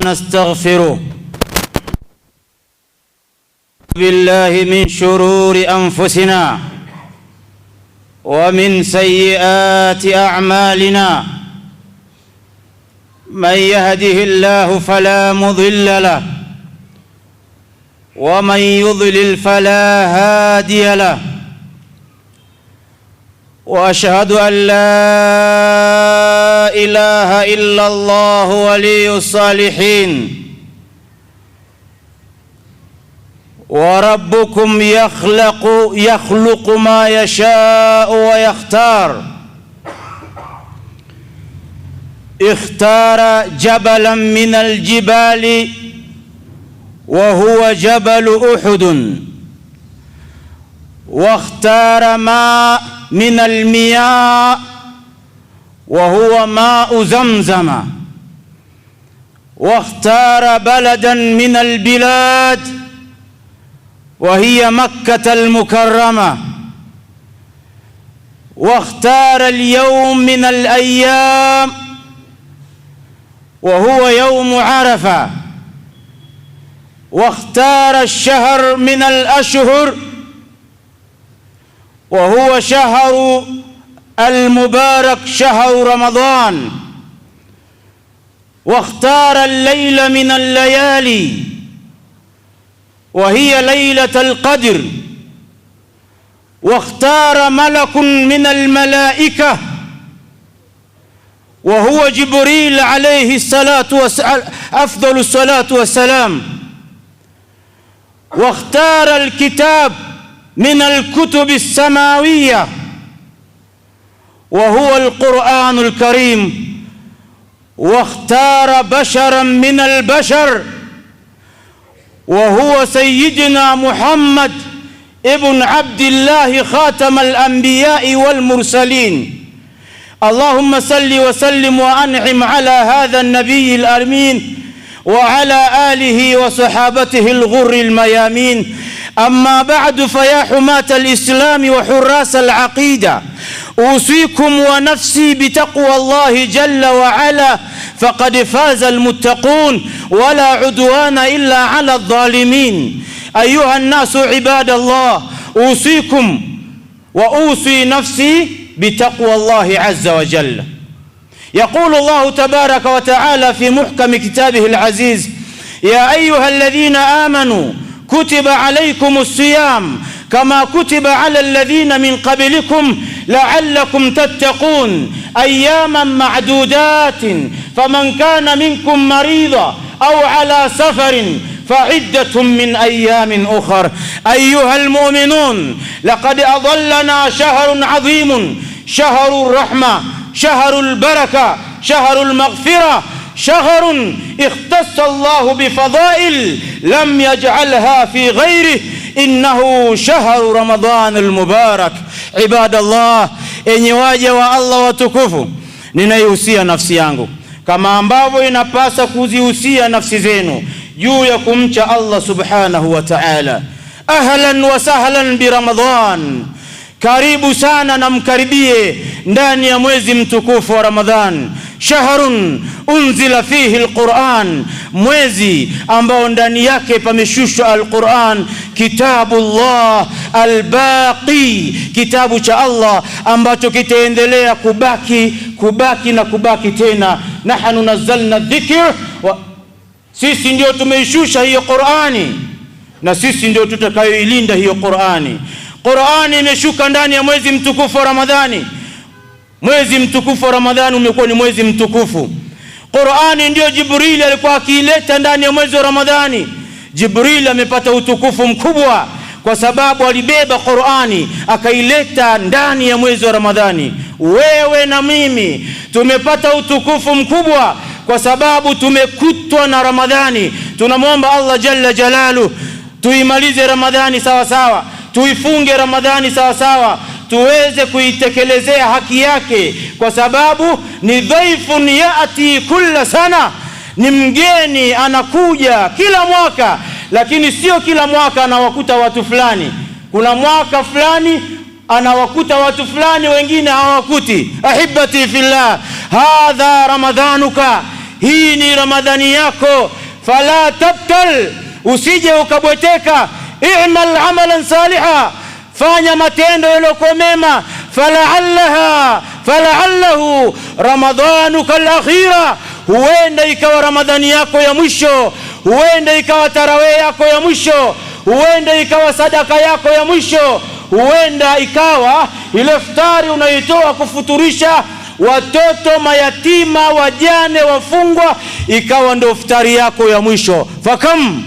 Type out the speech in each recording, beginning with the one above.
نستغفره بالله من شرور أنفسنا ومن سيئات أعمالنا. من يهده الله فلا مضل له ومن يضلل فلا هادي له. وأشهد أن لا إله إلا الله ولي الصالحين. وربكم يخلق ما يشاء ويختار. اختار جبلا من الجبال وهو جبل أحد، واختار ماء من المياه وهو ماء زمزم، واختار بلدا من البلاد وهي مكة المكرمة، واختار اليوم من الأيام وهو يوم عرفة، واختار الشهر من الأشهر وهو شهر المبارك شهر رمضان، واختار الليل من الليالي وهي ليلة القدر، واختار ملك من الملائكة وهو جبريل عليه أفضل الصلاة والسلام، واختار الكتاب من الكتب السماوية وهو القرآن الكريم، واختار بشرا من البشر وهو سيدنا محمد ابن عبد الله خاتم الأنبياء والمرسلين. اللهم صل وسلم وأنعم على هذا النبي الأمين وعلى آله وصحابته الغر الميامين. أما بعد، فيا حماة الإسلام وحراس العقيدة، أوصيكم ونفسي بتقوى الله جل وعلا، فقد فاز المتقون ولا عدوان إلا على الظالمين. أيها الناس عباد الله، أوصيكم وأوصي نفسي بتقوى الله عز وجل. يقول الله تبارك وتعالى في محكم كتابه العزيز: يا أيها الذين آمنوا كتب عليكم الصيام كما كتب على الذين من قبلكم لعلكم تتقون أياما معدودات فمن كان منكم مريضا أو على سفر فعدة من أيام أخر. أيها المؤمنون، لقد أظلنا شهر عظيم، شهر الرحمة، شهر البركة، شهر المغفرة، شهر اختص الله بفضائل لم يجعلها في غيره، إنه شهر رمضان المبارك. عباد الله، enyi waja wa Allah watukufu, ninaihusia nafsi yangu kama ambavyo inapasa kuzihusia nafsi zenu juu ya kumcha Allah subhanahu wa ta'ala. Ahlan wa sahlan bi Ramadan, karibu sana na mkaribie ndani ya mwezi mtukufu wa Ramadhan. Shahrun unzila fihi alquran, mwezi ambao ndani yake pameshushwa alquran, kitabullah albaqi, kitabu cha Allah ambacho kitaendelea kubaki na kubaki tena. Nahnu nazzalna dhikr, sisi ndio tumeishusha hiyo Qur'ani na sisi ndio tutakayoilinda hiyo Qur'ani. Qur'ani imeshuka ndani ya mwezi mtukufu wa Ramadhani. Mwezi mtukufu wa Ramadhani umekuwa ni mwezi mtukufu. Qur'ani ndio Jibril alikuwa akiileta ndani ya mwezi wa Ramadhani. Jibril amepata utukufu mkubwa kwa sababu alibeba Qur'ani akaileta ndani ya mwezi wa Ramadhani. Wewe na mimi tumepata utukufu mkubwa kwa sababu tumekutwa na Ramadhani. Tunamwomba Allah jalla jalalu tuimalize Ramadhani sawa sawa, tuifunge Ramadhani sawa sawa, tuweze kuitekelezea haki yake, kwa sababu ni dhaifun yaati kulla sana, ni mgeni anakuja kila mwaka, lakini sio kila mwaka anawakuta watu fulani. Kuna mwaka fulani anawakuta watu fulani, wengine hawakuti. Ahibati fillah, hadha ramadhanuka, hii ni Ramadhani yako. Fala tabtal, usije ukabweteka. I'mal amalan saliha, fanya matendo yaliyokuwa mema. Fala'allahu ramadanuka al-akhira, huenda ikawa Ramadhani yako ya mwisho, huenda ikawa tarawih yako ya mwisho, huenda ikawa sadaka yako ya mwisho, huenda ikawa ile iftari unaitoa kufuturisha watoto mayatima, wajane, wafungwa, ikawa ndio iftari yako ya mwisho. Fakam,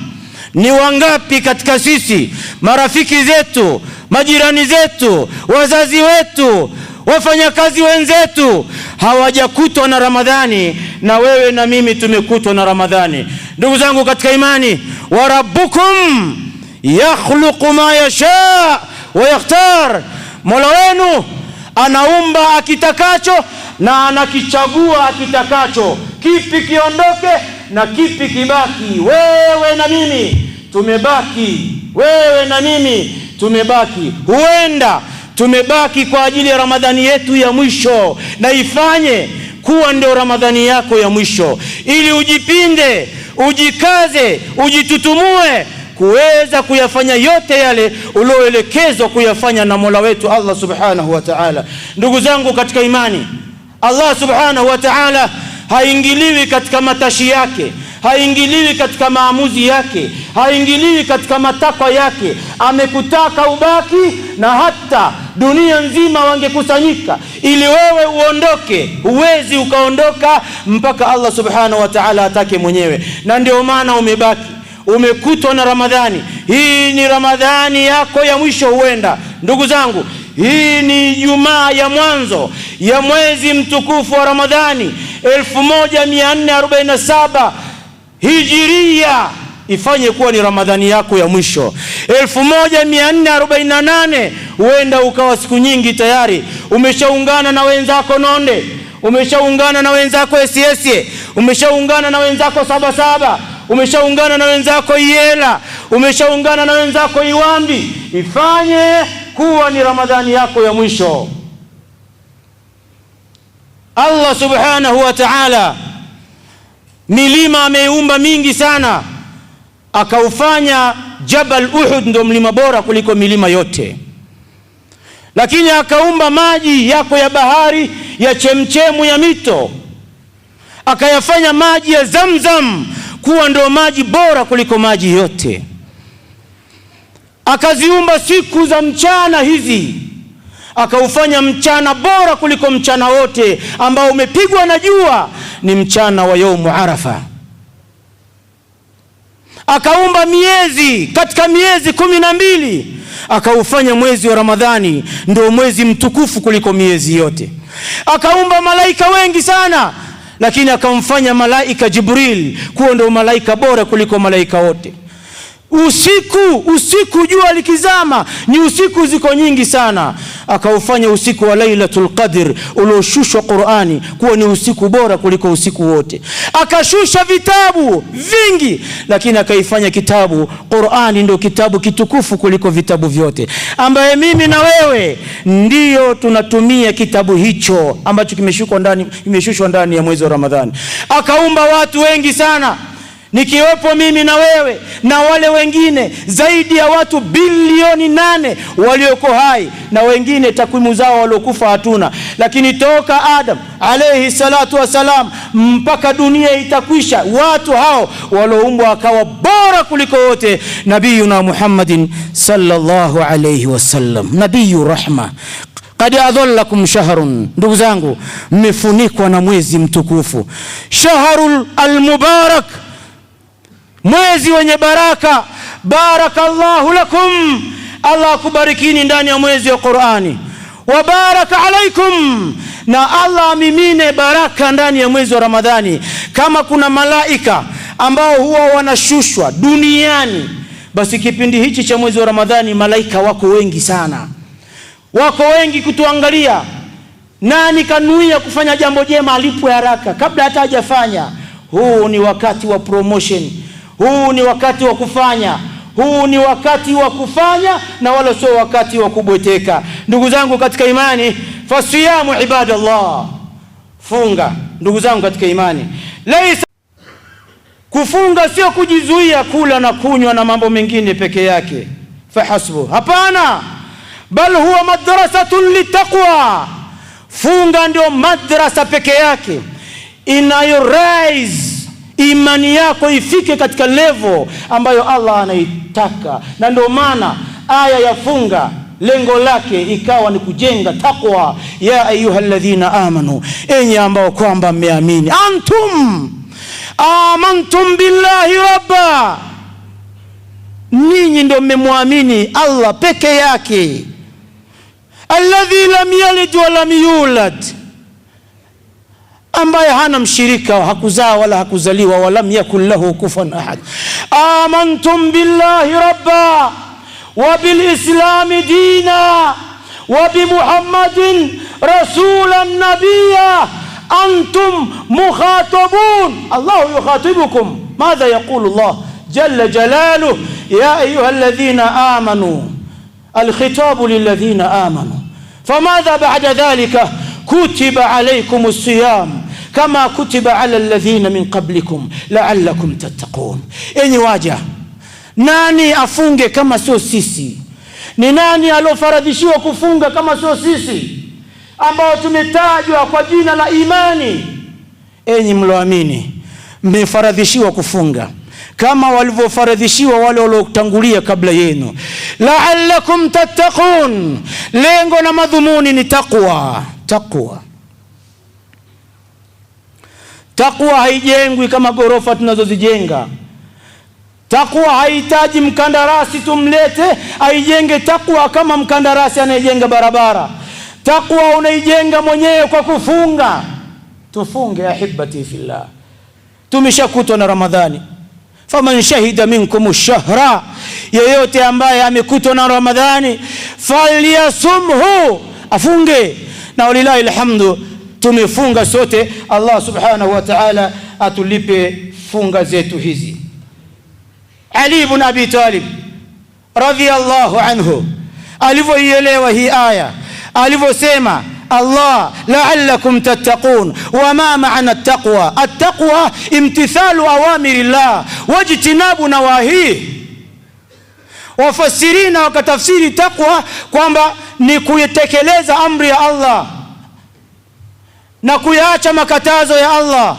ni wangapi katika sisi, marafiki zetu, majirani zetu, wazazi wetu, wafanyakazi wenzetu hawajakutwa na Ramadhani, na wewe na mimi tumekutwa na Ramadhani. Ndugu zangu katika imani, wa rabbukum yakhluqu ma yasha wa yakhtar, Mola wenu anaumba akitakacho na anakichagua akitakacho, kipi kiondoke na kipi kibaki. Wewe na mimi tumebaki, wewe na mimi tumebaki. Huenda tumebaki kwa ajili ya Ramadhani yetu ya mwisho, na ifanye kuwa ndio Ramadhani yako ya mwisho, ili ujipinde, ujikaze, ujitutumue kuweza kuyafanya yote yale ulioelekezwa kuyafanya na Mola wetu Allah subhanahu wa ta'ala. Ndugu zangu katika imani, Allah subhanahu wa ta'ala haingiliwi katika matashi yake, haingiliwi katika maamuzi yake, haingiliwi katika matakwa yake. Amekutaka ubaki, na hata dunia nzima wangekusanyika ili wewe uondoke, huwezi ukaondoka mpaka Allah subhanahu wa ta'ala atake mwenyewe. Na ndio maana umebaki, umekutwa na Ramadhani. Hii ni Ramadhani yako ya mwisho. Huenda ndugu zangu, hii ni Ijumaa ya mwanzo ya mwezi mtukufu wa Ramadhani 1447 Hijiria, ifanye kuwa ni Ramadhani yako ya mwisho. 1448 huenda ukawa siku nyingi tayari umeshaungana na wenzako Nonde, umeshaungana na wenzako SSE, umeshaungana na wenzako Sabasaba, umeshaungana na wenzako Iela, umeshaungana na wenzako Iwambi. Ifanye kuwa ni Ramadhani yako ya mwisho. Allah subhanahu wa ta'ala milima ameumba mingi sana, akaufanya Jabal Uhud ndio mlima bora kuliko milima yote. Lakini akaumba maji yako ya bahari, ya chemchemu, ya mito, akayafanya maji ya Zamzam kuwa ndio maji bora kuliko maji yote. Akaziumba siku za mchana hizi, akaufanya mchana bora kuliko mchana wote ambao umepigwa na jua, ni mchana wa yaumu Arafa. Akaumba miezi, katika miezi 12 akaufanya mwezi wa Ramadhani ndio mwezi mtukufu kuliko miezi yote. Akaumba malaika wengi sana, lakini akamfanya malaika Jibril kuwa ndio malaika bora kuliko malaika wote. Usiku jua likizama, ni usiku ziko nyingi sana, akaufanya usiku wa Lailatul Qadr ulioshushwa Qur'ani kuwa ni usiku bora kuliko usiku wote. Akashusha vitabu vingi, lakini akaifanya kitabu Qur'ani ndio kitabu kitukufu kuliko vitabu vyote, ambaye mimi na wewe ndio tunatumia kitabu hicho ambacho kimeshushwa ndani ya mwezi wa Ramadhani. Akaumba watu wengi sana, nikiwepo mimi na wewe na wale wengine zaidi ya watu bilioni 8 walioko hai, na wengine takwimu zao waliokufa hatuna. Lakini toka Adam alayhi salatu wasalam mpaka dunia itakwisha, watu hao walioumbwa akawa bora kuliko wote nabiyuna Muhammadin sallallahu alayhi wasallam, nabiyu rahma. Qad adhallakum shahrun, ndugu zangu, mmefunikwa na mwezi mtukufu, shahrul almubarak, mwezi wenye baraka. Barakallahu lakum, Allah akubarikini ndani ya mwezi wa Qur'ani. Wa baraka alaikum, na Allah amimine baraka ndani ya mwezi wa Ramadhani. Kama kuna malaika ambao huwa wanashushwa duniani, basi kipindi hichi cha mwezi wa Ramadhani malaika wako wengi sana, wako wengi kutuangalia. Nani kanuia kufanya jambo jema alipwe haraka kabla hata hajafanya. Huu ni wakati wa promotion, huu ni wakati wa kufanya, huu ni wakati wa kufanya, na wala sio wakati wa kubweteka. Ndugu zangu katika imani, fasiyamu ibadallah, funga ndugu zangu katika imani. Kufunga sio kujizuia kula na kunywa na mambo mengine peke yake fahasbu, hapana, bal huwa madrasatun litaqwa. Funga ndio madrasa peke yake inayo raise imani yako ifike katika level ambayo Allah anaitaka. Na ndio maana aya ya funga lengo lake ikawa ni kujenga taqwa. Ya ayyuhalladhina amanu, enyi ambao kwamba mmeamini, antum amantum billahi rabba, ninyi ndio mmemwamini Allah peke yake, alladhi lam yalid wa lam yulad, ambaye hana mshirika, hakuzaa wala hakuzaliwa, wa lam yakul lahu kufuwan ahad. Amantum billahi rabba wa bil islami dina wa bi Muhammadin rasulan nabiyya antum mukhatabun. Allah yukhatibukum. Madha yaqulu Allah jalla jalaluhu? Ya ayuha alladhina amanu. Alkhitabu lilladhina amanu. Famadha ba'da dhalika? Kutiba alaykumus siyam kama kutiba ala alladhina min qablikum la'allakum tattaqun. Enyi waja, nani afunge kama sio sisi? Ni nani alofaradhishiwa kufunga kama sio sisi ambao tumetajwa kwa jina la imani? Enyi mloamini, mmefaradhishiwa kufunga kama walivyofaradhishiwa wale waliotangulia kabla yenu, la'allakum tattaqun. Lengo na madhumuni ni taqwa. Taqwa haijengwi kama gorofa tunazozijenga. Taqwa haihitaji mkandarasi tumlete aijenge taqwa kama mkandarasi anayejenga barabara. Taqwa unaijenga mwenyewe kwa kufunga. Tufunge ahibati fillah. Tumeshakutwa na Ramadhani. Faman shahida minkum ash-shahra, yeyote ambaye amekutwa na Ramadhani falyasumhu, afunge. Na walilahi alhamdu, tumefunga sote. Allah subhanahu wa ta'ala atulipe funga zetu hizi. Ali ibn Abi Talib radhiyallahu anhu alivyoielewa hii aya, alivyosema Allah la'allakum tattaqun, wama ma'ana at-taqwa? At-taqwa imtithalu awamirillah wajtinabu nawahi. Wafasirina wakatafsiri taqwa kwamba ni kuitekeleza amri ya Allah na kuyaacha makatazo ya Allah.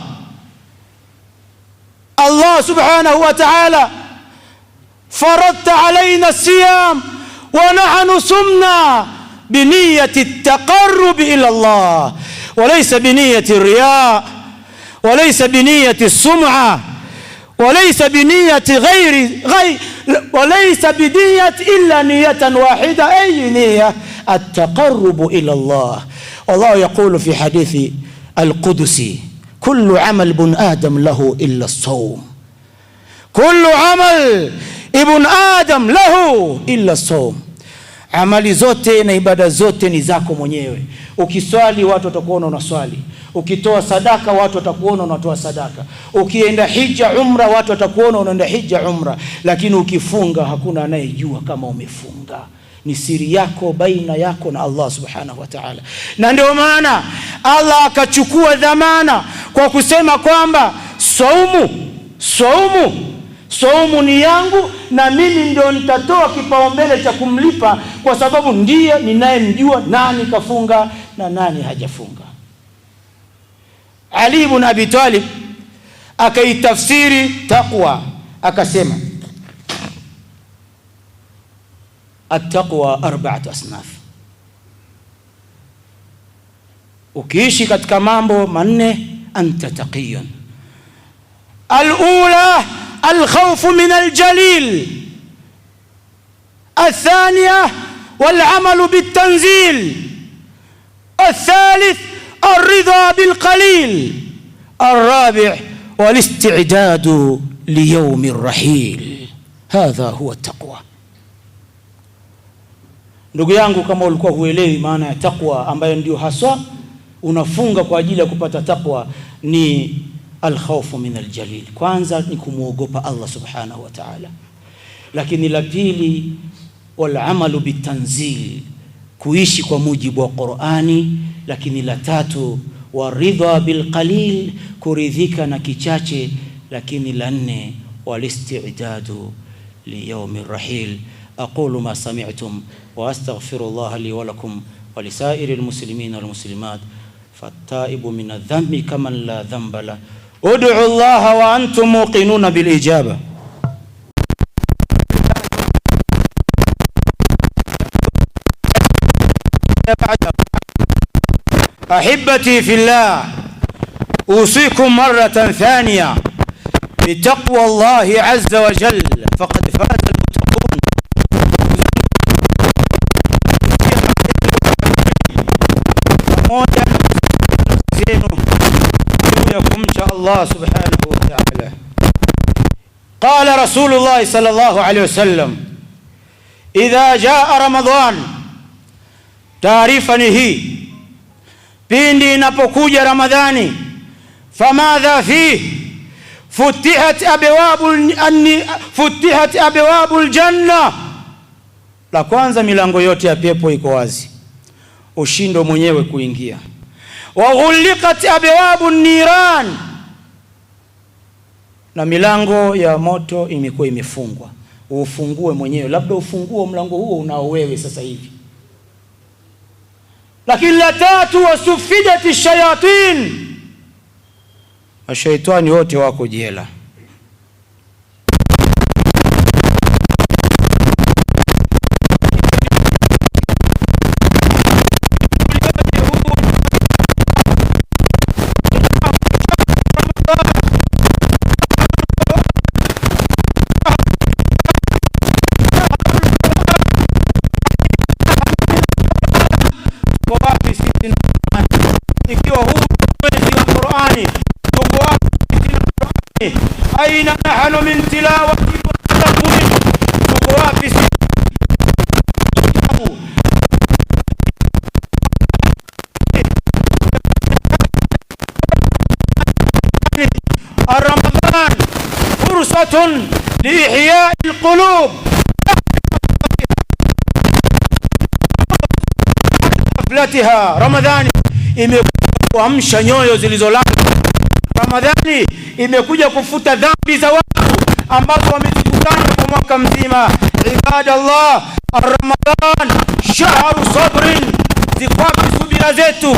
Allah subhanahu wa ta'ala faradta alaina as-siyam wa nahnu sumna بنية التقرب إلى الله وليس بنية الرياء وليس بنية السمعة وليس بنية وليس بنية إلا نية واحدة، أي نية؟ التقرب إلى الله. والله يقول في حديث القدسي كل عمل ابن آدم له إلا الصوم. كل عمل ابن آدم له إلا الصوم. Amali zote na ibada zote ni zako mwenyewe. Ukiswali watu watakuona unaswali, ukitoa sadaka watu watakuona unatoa sadaka, ukienda hija umra watu watakuona unaenda hija umra. Lakini ukifunga hakuna anayejua kama umefunga, ni siri yako baina yako na Allah subhanahu wa ta'ala. Na ndio maana Allah akachukua dhamana kwa kusema kwamba saumu ni yangu na mimi ndio nitatoa kipaumbele cha kumlipa, kwa sababu ndiye ninayemjua nani kafunga na nani hajafunga. Ali ibn Abi Talib akaitafsiri taqwa akasema at-taqwa arba'atu asnaf. Ukiishi katika mambo manne anta taqiyun. Al-ula الخوف من الجليل، الثانية والعمل بالتنزيل، الثالث الرضا بالقليل، الرابع والاستعداد ليوم الرحيل. هذا هو التقوى. Ndugu yangu, kama ulikuwa huelewi maana ya taqwa ambayo ndio haswa unafunga kwa ajili ya kupata taqwa, ni alkhawfu min aljalil. Kwanza ni kumuogopa Allah subhanahu wa ta'ala, lakini la pili wal amalu bitanzil, kuishi kwa mujibu wa Qur'ani, lakini la tatu waridha bil qalil, kuridhika na kichache lakini la nne walistidadu liyaumi rahil. aqulu ma sami'tum wa astaghfirullah li wa lakum wa lisairi almuslimin walmuslimat fattaibu min adh-dhanbi kaman la dhanba la. ud'u Allah wa antum muqinuna bil ijaba. أحبتي في الله، أوصيكم مرة ثانية بتقوى الله عز وجل فقد فاز المتقون. إن شاء الله سبحانه وتعالى. قال رسول الله صلى الله عليه وسلم إذا جاء رمضان، taarifa ni hii, pindi inapokuja Ramadhani, famadha fihi futihat abwabul janna. La kwanza, milango yote ya pepo iko wazi, ushindo mwenyewe kuingia. Wa ghuliqat abwabun niran, na milango ya moto imekuwa imefungwa, ufungue mwenyewe. Labda ufungue mlango huo unao wewe sasa hivi. Lakini la tatu, wasufidati shayatin, mashaitani wote wako jela. Ikiwa huu mwezi wa Qur'ani, tuko wapi? Aina nahnu min tilawati wa tadabbur? Tuko wapi? Ramadan fursatun liihya alqulub, aflatiha. Ramadhani imekuamsha nyoyo zilizolala. Ramadhani imekuja kufuta dhambi za watu ambazo wamezikusanya kwa mwaka mzima. Ibadallah, Ramadan shahru sabrin, zikwapi subira zetu?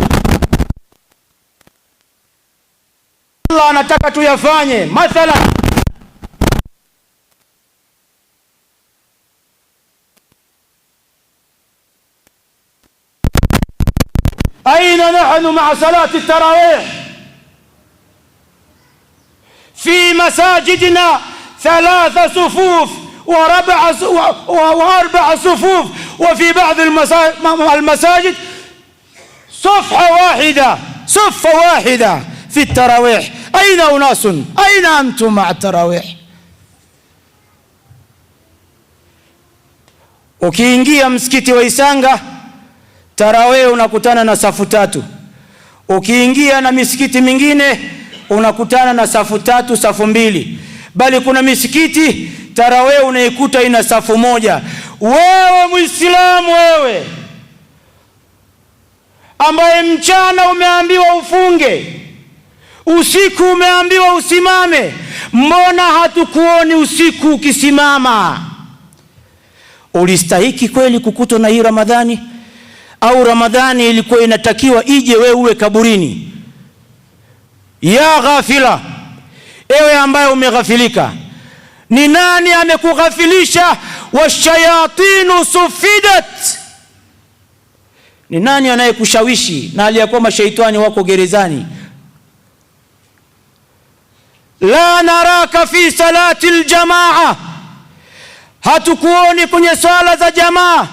Allah anataka tuyafanye. Mathalan, أين نحن مع صلاة التراويح؟ في مساجدنا 3 صفوف وأربع صفوف، وفي بعض المساجد صفحة واحدة في التراويح. أين أناس؟ أين أنتم مع التراويح؟ ukiingia msikiti wa Isanga, tarawih unakutana na safu 3. Ukiingia na misikiti mingine unakutana na safu 3, safu 2. Bali kuna misikiti tarawih unaikuta ina safu 1. Wewe Muislamu, wewe ambaye mchana umeambiwa ufunge, usiku umeambiwa usimame, mbona hatukuoni usiku ukisimama? Ulistahiki kweli kukutwa na hii Ramadhani? Au Ramadhani ilikuwa inatakiwa ije wewe uwe kaburini? Ya ghafila, ewe ambaye umeghafilika, ni nani amekughafilisha? Washayatinu sufidat, ni nani anayekushawishi na aliyakuwa mashaitani wako gerezani? La naraka fi salati aljamaa, hatukuoni kwenye swala za jamaa.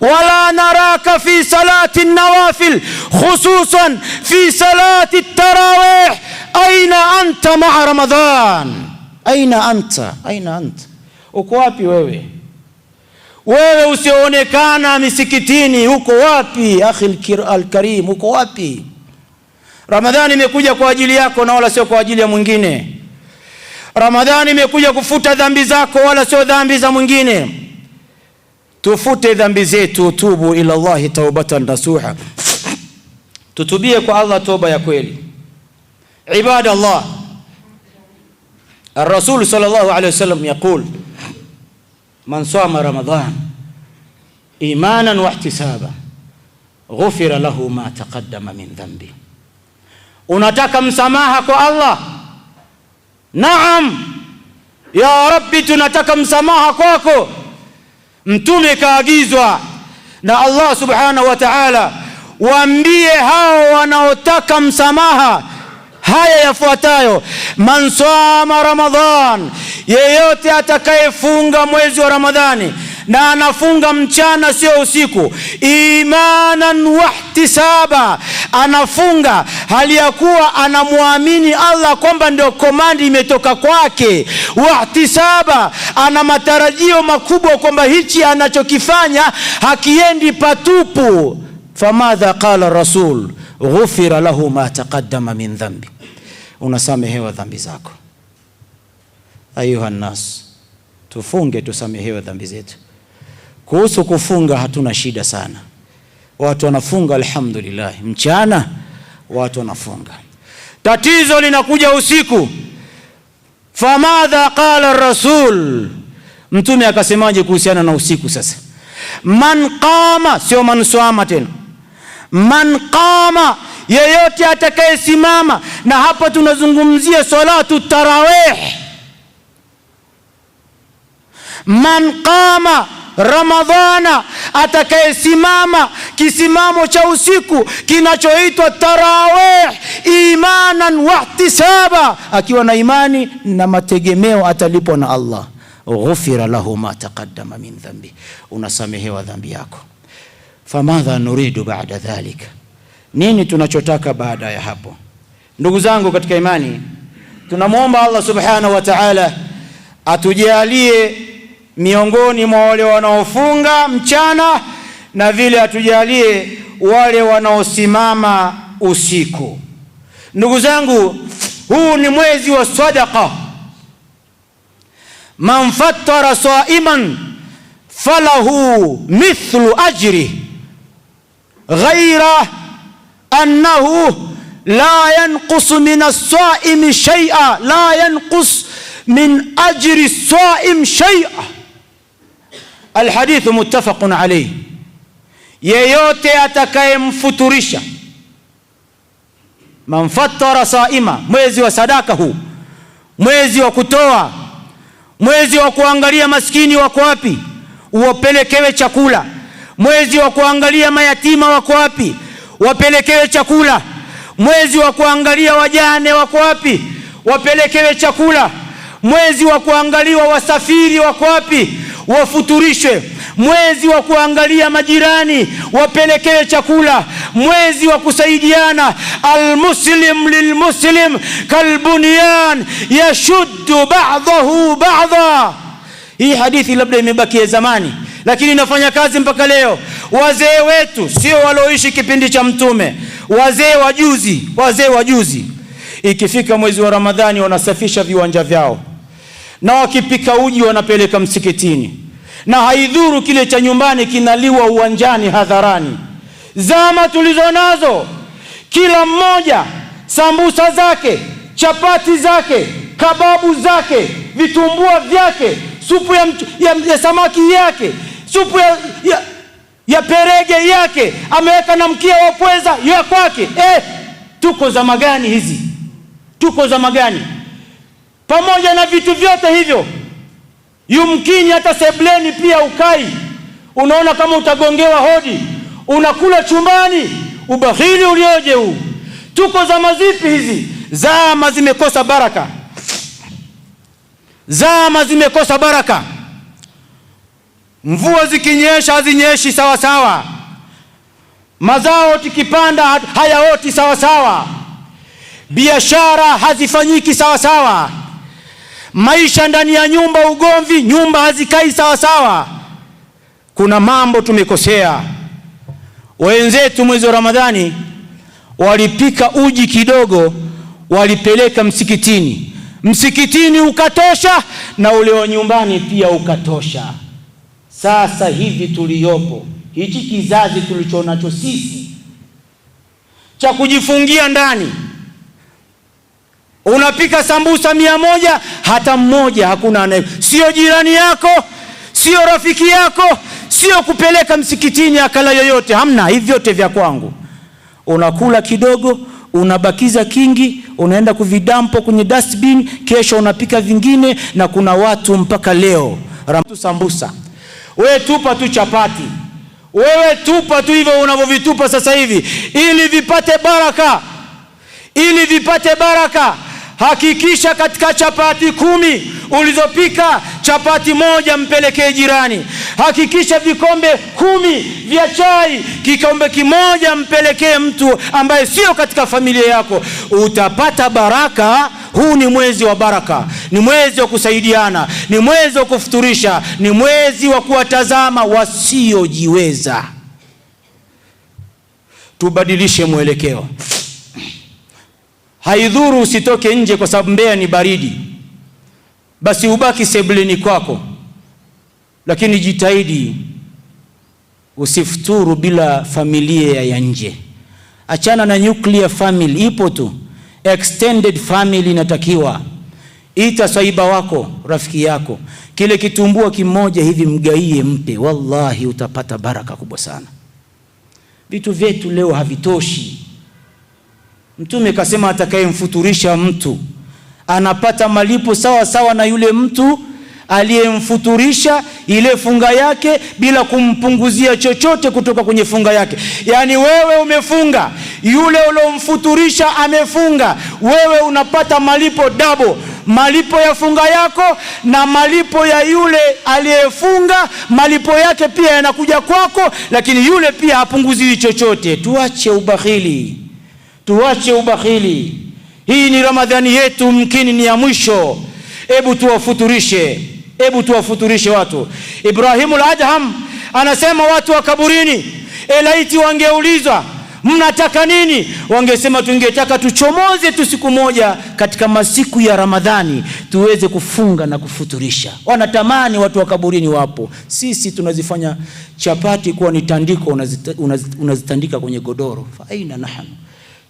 Wala naraka fi salati nawafil, khususan fi salati التراويح. Aina anta ma'a Ramadhan? Aina anta? Uko wapi wewe? Wewe usioonekana misikitini, uko wapi? Akhi al-karim, uko wapi? Ramadhani imekuja kwa ajili yako na wala sio kwa ajili ya mwingine. Ramadhani imekuja kufuta dhambi zako wala sio dhambi za mwingine. Tufute dhambi zetu, tubu ila Allah taubatan nasuha, tutubie kwa Allah toba ya kweli. Ibadallah, الرسول صلى الله عليه وسلم يقول من صام رمضان إيمانا واحتسابا غفر له ما تقدم من ذنبه. Unataka msamaha kwa Allah? Naam ya Rabbi, tunataka msamaha kwako. Mtume kaagizwa na Allah subhanahu wa ta'ala, waambie hao wanaotaka msamaha haya yafuatayo: man sama Ramadhan, yeyote atakayefunga mwezi wa Ramadhani na anafunga mchana sio usiku, imanan wahtisaba, anafunga hali ya kuwa anamwamini Allah kwamba ndio komandi imetoka kwake, wahtisaba, ana matarajio makubwa kwamba hichi anachokifanya hakiendi patupu. Famadha qala rasul ghufira lahu ma taqaddama min dhanbi, unasamehewa dhambi zako. Ayuha nas, tufunge tusamehewe dhambi zetu. Kuhusu kufunga hatuna shida sana, watu wanafunga alhamdulillah, mchana watu wanafunga. Tatizo linakuja usiku. Famadha qala rasul, mtume akasemaje kuhusiana na usiku? Sasa man qama, sio man swama tena, man qama, yeyote atakayesimama. Na hapa tunazungumzia salatu tarawih. Man qama Ramadhana, atakayesimama kisimamo cha usiku kinachoitwa tarawih, imanan wahtisaba, akiwa na imani na mategemeo atalipwa na Allah, ghufira lahu ma taqaddama min dhanbi, unasamehewa dhambi yako. Famadha nuridu ba'da dhalika, nini tunachotaka baada ya hapo? Ndugu zangu katika imani, tunamwomba Allah subhanahu wa ta'ala atujalie miongoni mwa wale wanaofunga mchana, na vile atujalie wale wanaosimama usiku. Ndugu zangu, huu ni mwezi wa sadaqa. Man fattara saiman falahu mithlu ajri ghaira annahu la yanqus min as-saimi shay'a, la yanqus min ajri as-saim shay'a. Alhadithu muttafaqun alayh. Yeyote atakayemfuturisha, man fattara saima, mwezi wa sadaka huu, mwezi wa kutoa, mwezi wa kuangalia maskini wako wapi wapelekewe chakula, mwezi wa kuangalia mayatima wako wapi wapelekewe chakula, mwezi wa kuangalia wajane wako wapi wapelekewe chakula, mwezi wa kuangalia wasafiri wako wapi wafuturishwe, mwezi wa kuangalia majirani wapelekewe chakula, mwezi wa kusaidiana, almuslim lilmuslim kalbunyan yashuddu ba'dahu ba'dha. Hii hadithi labda imebaki zamani, lakini inafanya kazi mpaka leo. Wazee wetu sio walioishi kipindi cha Mtume, wazee wajuzi, ikifika mwezi wa Ramadhani wanasafisha viwanja vyao, na wakipika uji wanapeleka msikitini, na haidhuru kile cha nyumbani kinaliwa uwanjani hadharani. Zama tulizonazo, kila mmoja sambusa zake, chapati zake, kababu zake, vitumbua vyake, supu ya samaki yake, supu ya perege yake, ameweka na mkia wa pweza ya kwake. Tuko zama gani hizi? Tuko zama gani? Pamoja na vitu vyote hivyo, yumkini hata sebleni pia ukai, unaona kama utagongewa hodi, unakula chumbani. Ubakhili ulioje huu! Tuko zama zipi hizi? Zama zimekosa baraka, zama zimekosa baraka. Mvua zikinyesha hazinyeshi sawa sawa, mazao tikipanda hayaoti sawa sawa, biashara hazifanyiki sawa sawa, maisha ndani ya nyumba ugomvi, nyumba hazikai sawa sawa. Kuna mambo tumekosea. Wenzetu mwezi wa Ramadhani walipika uji kidogo, walipeleka msikitini, msikitini ukatosha, na ule wa nyumbani pia ukatosha. Sasa hivi tuliyopo, hichi kizazi tulichonacho sisi, cha kujifungia ndani, Unapika sambusa 100, hata mmoja hakuna anaye. Sio jirani yako, sio rafiki yako, sio kupeleka msikitini akala yoyote, hamna. Hivi vyote vya kwangu. Unakula kidogo, unabakiza kingi, unaenda kuvidampo kwenye dustbin, kesho unapika vingine, na kuna watu mpaka leo sambusa. Wewe tupa tu chapati, wewe tupa tu hivyo unavyovitupa sasa hivi, ili vipate baraka, ili vipate baraka. Hakikisha katika chapati 10 ulizopika, chapati 1 mpelekee jirani. Hakikisha vikombe 10 vya chai, kikombe 1 mpelekee mtu ambaye sio katika familia yako. Utapata baraka. Huu ni mwezi wa baraka, ni mwezi wa kusaidiana, ni mwezi wa kufuturisha, ni mwezi wa kuwatazama wasiojiweza. Tubadilishe mwelekeo. Haidhuru usitoke nje kwa sababu Mbeya ni baridi, basi ubaki sebuleni kwako, lakini jitahidi usifuturu bila familia ya nje. Achana na nuclear family, ipo tu. Extended family inatakiwa. Ita saiba wako, rafiki yako, kile kitumbua kimoja hivi mgaie, mpe, wallahi utapata baraka kubwa sana. Vitu vyetu leo havitoshi. Mtume kasema atakayemfuturisha mtu anapata malipo sawa sawa na yule mtu aliyemfuturisha ile funga yake bila kumpunguzia chochote kutoka kwenye funga yake. Yani wewe umefunga, yule ulomfuturisha amefunga, wewe unapata malipo double, malipo ya funga yako na malipo ya yule aliyefunga. Malipo yake pia yanakuja kwako, lakini yule pia hapunguziwi chochote. Tuache ubakhili, tuache ubakhili. Hii ni Ramadhani yetu, mkini ni ya mwisho. Hebu tuwafuturishe, hebu tuwafuturishe watu. Ibrahimul Adham anasema watu wa kaburini, elaiti wangeulizwa mnataka nini, wangesema tungetaka tuchomoze tu siku moja katika masiku ya Ramadhani tuweze kufunga na kufuturisha. Wanatamani watu wa kaburini wapo. Sisi tunazifanya chapati kuwa ni tandiko, unazitandika kwenye godoro. Fa aina nahnu,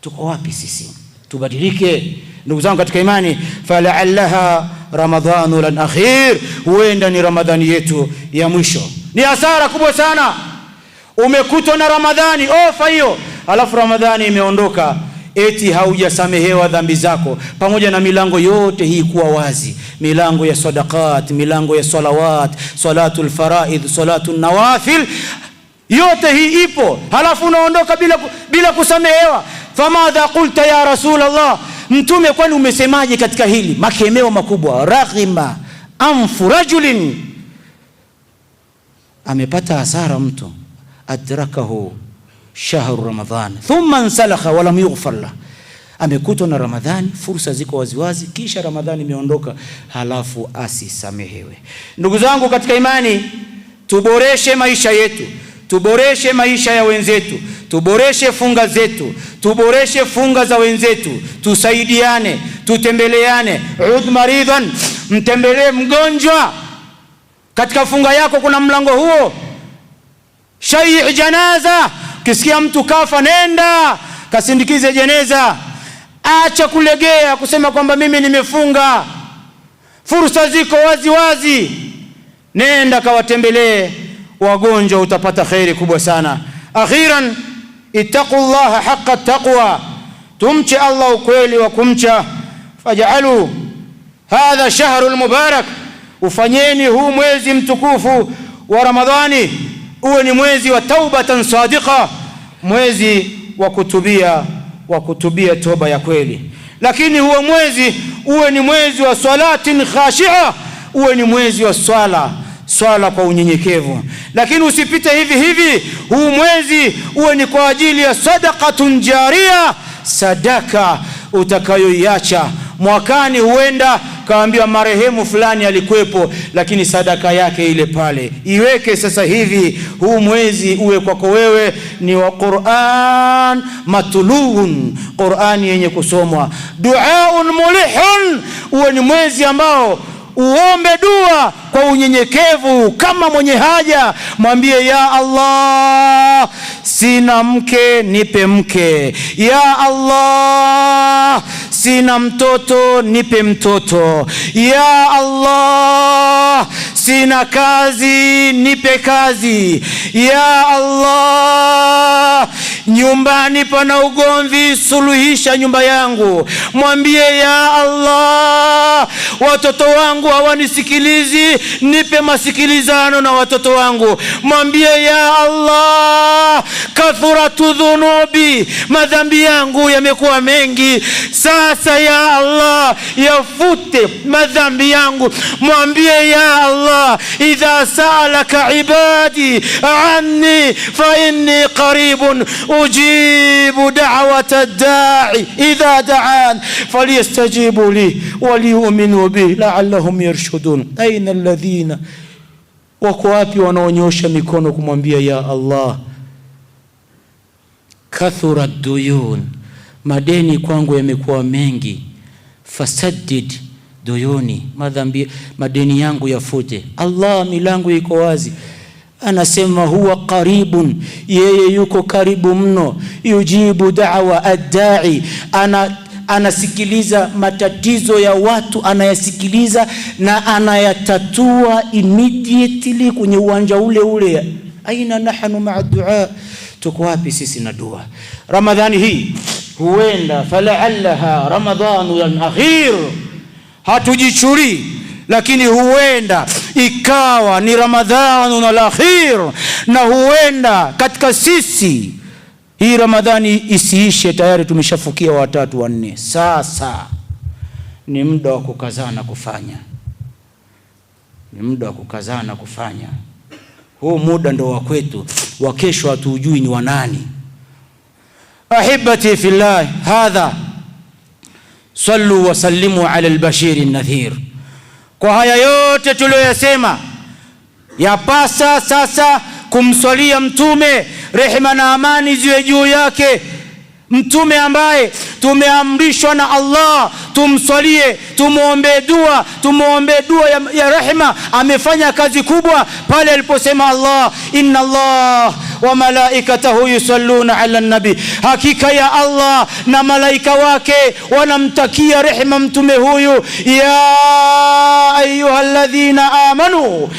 tuko wapi sisi? Tubadilike ndugu zangu katika imani. Fala'allaha ramadhanu lan akhir, huenda ni Ramadhani yetu ya mwisho. Ni hasara kubwa sana. Umekutwa na Ramadhani ofa hiyo, alafu Ramadhani imeondoka, eti haujasamehewa dhambi zako, pamoja na milango yote hii kuwa wazi, milango ya sadaqat, milango ya salawat, salatul faraid, salatul nawafil, yote hii ipo, halafu unaondoka bila kusamehewa. Famadha qulta ya Rasulullah, Mtume kwani umesemaje katika hili? Makemeo makubwa. Raghima anfu rajulin, amepata hasara mtu, adrakahu shahru Ramadhan thumma ansalakha wa lam yughfar lahu, amekutwa na Ramadhani, fursa ziko waziwazi, kisha Ramadhani imeondoka, halafu asisamehewe. Ndugu zangu katika imani, tuboreshe maisha yetu, tuboreshe maisha ya wenzetu, tuboreshe funga zetu, tuboreshe funga za wenzetu, tusaidiane, tutembeleane. Ud maridhan, mtembelee mgonjwa. Katika funga yako kuna mlango huo. Shai' janaza, kisikia mtu kafa, nenda kasindikize jeneza. Acha kulegea kusema kwamba mimi nimefunga. Fursa ziko wazi wazi, nenda kawatembelee wagonjwa, utapata khairi kubwa sana. Akhiran, ittaqullaha haqqa taqwa, tumche Allah ukweli wa kumcha. Faj'alu hadha shahrul mubarak, ufanyeni huu mwezi mtukufu wa Ramadhani uwe ni mwezi wa taubatan sadiqa, mwezi wa kutubia toba ya kweli. Lakini huo mwezi uwe ni mwezi wa salatin khashi'a, uwe ni mwezi wa swala kwa unyenyekevu. Lakini usipite hivi hivi. Huu mwezi uwe ni kwa ajili ya sadaqatun jariya, sadaka utakayoiacha mwakani. Huenda kaambiwa marehemu fulani alikuwepo, lakini sadaka yake ile pale, iweke sasa hivi. Huu mwezi uwe kwako wewe ni wa Qur'an matluun, Qur'ani yenye kusomwa. Duaun mulihun, uwe ni mwezi ambao uombe dua kwa unyenyekevu kama mwenye haja. Mwambie, ya Allah, sina mke, nipe mke. Ya Allah, sina mtoto nipe mtoto. Ya Allah, sina kazi nipe kazi. Ya Allah, nyumbani pana ugomvi, suluhisha nyumba yangu. Mwambie ya Allah, watoto wangu hawanisikilizi, nipe masikilizano na watoto wangu. Mwambie ya Allah, kathuratu dhunubi, madhambi yangu yamekuwa mengi, sasa ya Allah yafute madhambi yangu. Mwambie ya Allah, idha sa'alaka ibadi anni fa inni qaribun ujibu da'wata ad-da'i idha da'an falyastajibu li waliyu'minu bi la'allahum yarshudun. Aina alladhina, wako wapi wanaonyosha mikono kumwambia ya Allah, kathura duyun, madeni kwangu yamekuwa mengi, fasaddid duyuni, madeni yangu yafute. Allah, milango iko wazi. Anasema huwa qaribun, yeye yuko karibu mno. Yujibu da'wa ad-da'i, anasikiliza matatizo ya watu, anayasikiliza na anayatatua immediately kwenye uwanja ule ule. Aina nahnu ma'a du'a, tuko wapi sisi na dua? Ramadhani hii huenda fala'allaha ramadhanul akhir, hatujichuri, lakini huenda ikawa ni Ramadhanul akhir, na huenda katika sisi hii Ramadhani isiishe tayari tumeshafukia 3 4. Sasa ni muda wa kukazana kufanya, ni muda wa kukazana kufanya. Huu muda ndo wa kwetu, wa kesho hatujui ni wanani. Ahibati fillah, hadha sallu wa sallimu ala al-bashir an-nadhir. Kwa haya yote tuliyoyasema, yapasa sasa kumswalia mtume, rehema na amani ziwe juu yake, mtume ambaye tumeamrishwa na Allah tumswalie, tumuombe dua ya rehema. Amefanya kazi kubwa pale aliposema Allah, inna Allah wa malaikatahu yusalluna ala nabi, hakika ya Allah na malaika wake wanamtakia rehema mtume huyu. Ya ayyuhalladhina amanu,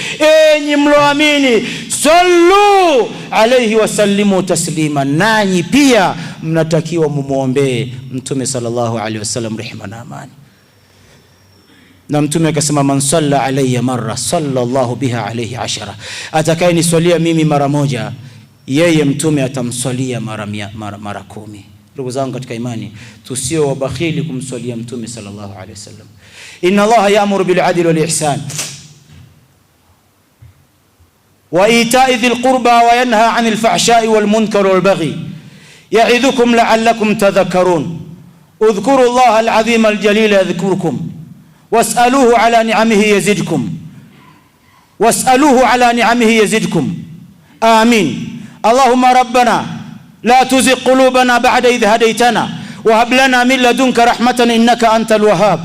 enyi mloamini, sallu alayhi wa sallimu taslima, nanyi pia mnatakiwa mumuombe mtume sallallahu alayhi wasallam rehema na amani. Na mtume akasema, man salla alayya marra sallallahu biha alayhi 10, atakaye niswalia mimi mara moja, yeye mtume atamswalia mara 10. Ndugu zangu katika imani, tusio wabakhili kumswalia mtume sallallahu alayhi wasallam. Inna Allaha ya'muru bil 'adli wal ihsan wa ita'i dhil qurba wa yanha 'anil fahsha'i wal munkari wal baghi ya'idhukum la'allakum tadhakkarun. Udhkuru Allaha al-'azima al-jalila yadhkurukum was'aluhu 'ala ni'amihi yazidkum amin. Allahumma rabbana la tuzigh qulubana ba'da idh hadaytana wa hab lana min ladunka rahmatan innaka antal wahhab.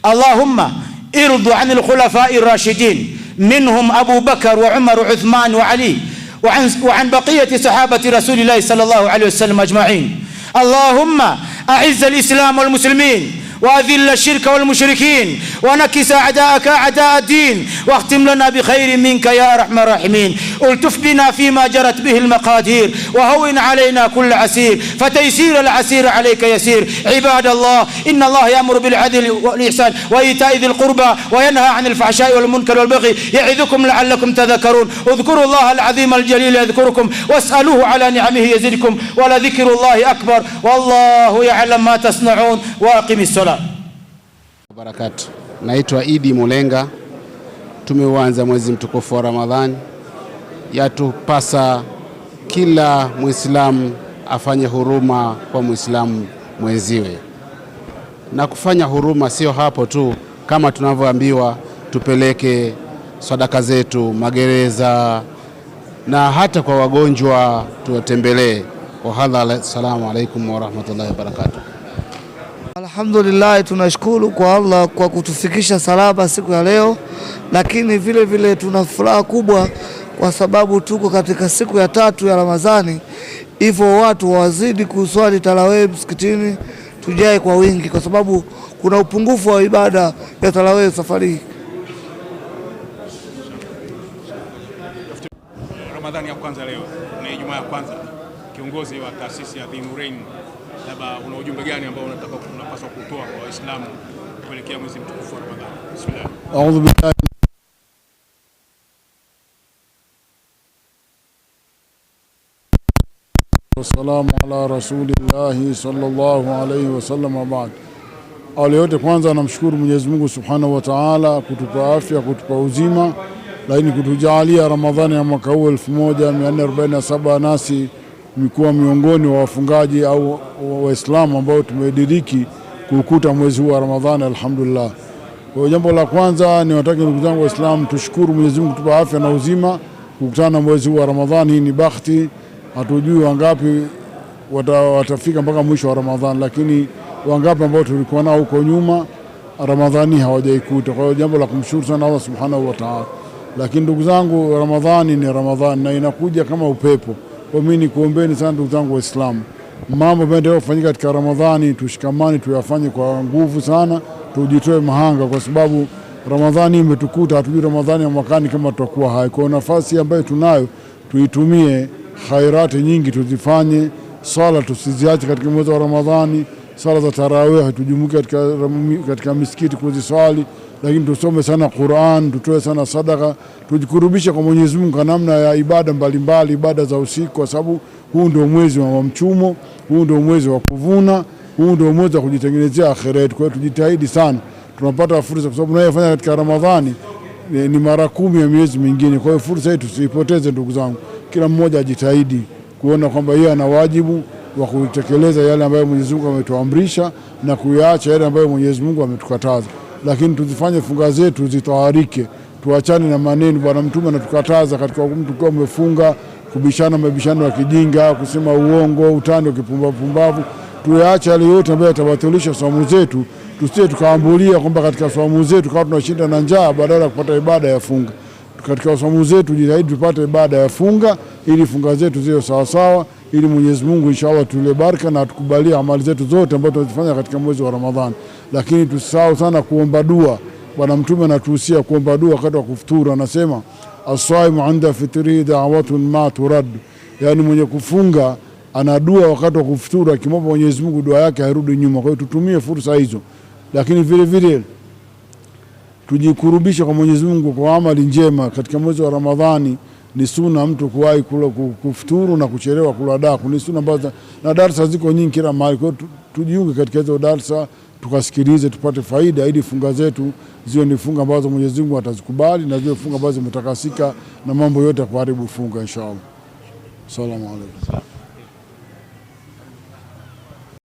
Allahumma irḍi 'anil khulafa'i ar-rashidin منهم أبو بكر وعمر وعثمان وعلي وعن بقية صحابة رسول الله صلى الله عليه وسلم أجمعين. اللهم أعز الإسلام والمسلمين وأذل الشرك والمشركين ونكس أعداءك أعداء الدين واختم لنا بخير منك يا أرحم الراحمين. التف بنا فيما جرت به المقادير وهون علينا كل عسير فتيسير العسير عليك يسير. عباد الله، إن الله يأمر بالعدل والإحسان وإيتاء ذي القربى وينهى عن الفحشاء والمنكر والبغي يعظكم لعلكم تذكرون. اذكروا الله العظيم الجليل يذكركم واسألوه على نعمه يزدكم ولذكر الله أكبر والله يعلم ما تصنعون. وأقم الصلاة. Barakatu. Naitwa Idi Mulenga. Tumeuanza mwezi mtukufu wa Ramadhani. Yatupasa kila Muislamu afanye huruma kwa Muislamu mwenziwe. Na kufanya huruma sio hapo tu, kama tunavyoambiwa tupeleke sadaka zetu magereza na hata kwa wagonjwa tuwatembelee. Wa hadha, assalamu alaikum wa rahmatullahi wa barakatuh. Alhamdulillah, tunashukuru kwa Allah kwa kutufikisha salama siku ya leo, lakini vile vile tuna furaha kubwa kwa sababu tuko katika siku ya 3 ya Ramadhani. Hivyo watu wazidi kuswali tarawih msikitini tujae kwa wingi, kwa sababu kuna upungufu wa ibada ya tarawih safari hii. Ramadhani ya kwanza leo na Ijumaa ya kwanza, kiongozi wa taasisi ya Dhinurain, labda una ujumbe gani ambao unapaswa kutoa kwa Waislamu kuelekea mwezi mtukufu wa Ramadhani? Bismillah. A'udhu billahi wassalamu ala rasulillahi sallallahu alayhi wasallam wa ba'd. Awali yote kwanza namshukuru Mwenyezi Mungu Subhanahu wa Ta'ala kutupa afya, kutupa uzima, lakini kutujalia Ramadhani ya mwaka huu 1447 nasi mikuwa miongoni wa wafungaji au Waislamu ambao tumediriki kukuta mwezi huu wa Ramadhani, alhamdulillah. Kwa jambo la kwanza ni wataka ndugu zangu Waislamu tushukuru Mwenyezi Mungu kutupa afya na uzima kukutana mwezi huu wa Ramadhani. Hii ni bahati, hatujui wangapi watafika mpaka mwisho wa Ramadhani, lakini wangapi ambao tulikuwa nao huko nyuma Ramadhani hawajaikuta. Kwa hiyo jambo la kumshukuru sana Allah Subhanahu wa Ta'ala. Lakini ndugu zangu, Ramadhani ni Ramadhani na inakuja kama upepo. Kwa mimi nikuombeni sana ndugu zangu Waislamu, mambo mengi kufanyika katika Ramadhani tushikamane, tuyafanye kwa nguvu sana, tujitoe mahanga, kwa sababu Ramadhani imetukuta, hatujui Ramadhani ya mwakani kama tutakuwa hai. Kwa nafasi ambayo tunayo tuitumie, khairati nyingi tuzifanye, sala tusiziache katika mwezi wa Ramadhani, sala za tarawih tujumuke katika misikiti kuziswali, lakini tusome sana Qur'an, tutoe sana sadaka, tujikurubisha kwa Mwenyezi Mungu kwa namna ya ibada mbalimbali, ibada za usiku, kwa sababu huu ndio mwezi wa mchumo, huu ndio mwezi wa kuvuna, huu ndio mwezi wa kujitengenezea akhirat. Kwa hiyo tujitahidi sana, tunapata fursa kwa sababu tunayofanya katika Ramadhani ni mara 10 ya miezi mingine. Kwa hiyo fursa hii tusipoteze ndugu zangu, kila mmoja ajitahidi kuona kwamba yeye ana wajibu wa kutekeleza yale ambayo Mwenyezi Mungu ametuamrisha na kuyaacha yale ambayo Mwenyezi Mungu ametukataza. Lakini tuzifanye funga zetu zitaharike, tuachane na maneno. Bwana Mtume anatukataza katika mtu kwa umefunga kubishana mabishano ya kijinga, kusema uongo, utani wa kipumbavu. Tuyaache yale yote ambayo yatabatilisha saumu zetu, tusije tukaambulia kwamba katika saumu zetu kama tunashinda na njaa badala ya kupata ibada ya funga. Katika saumu zetu jitahidi tupate ibada ya funga ili funga zetu ziwe sawa sawa, ili Mwenyezi Mungu inshallah tule baraka na atukubalie amali zetu zote ambazo tunazifanya katika mwezi wa Ramadhani. Lakini tusisahau sana kuomba dua. Bwana Mtume anatuhusia kuomba dua wakati wa kufuturu, anasema as-saimu 'inda fitri da'watun ma turad, yani mwenye kufunga ana dua wakati wa kufuturu, akimwomba Mwenyezi Mungu dua yake hairudi nyuma. Kwa hiyo tutumie fursa hizo, lakini vile vile tujikurubisha kwa Mwenyezi Mungu kwa amali njema. Katika mwezi wa Ramadhani ni sunna mtu kuwahi kufuturu na kuchelewa kula daku, ni sunna ambazo na darasa ziko nyingi kila mahali. Kwa hiyo tujiunge katika hizo darasa, tukasikilize, tupate faida, ili funga zetu ziwe ni funga ambazo Mwenyezi Mungu atazikubali na ziwe funga ambazo zimetakasika na mambo yote ya kuharibu funga inshallah. Asalamu alaykum.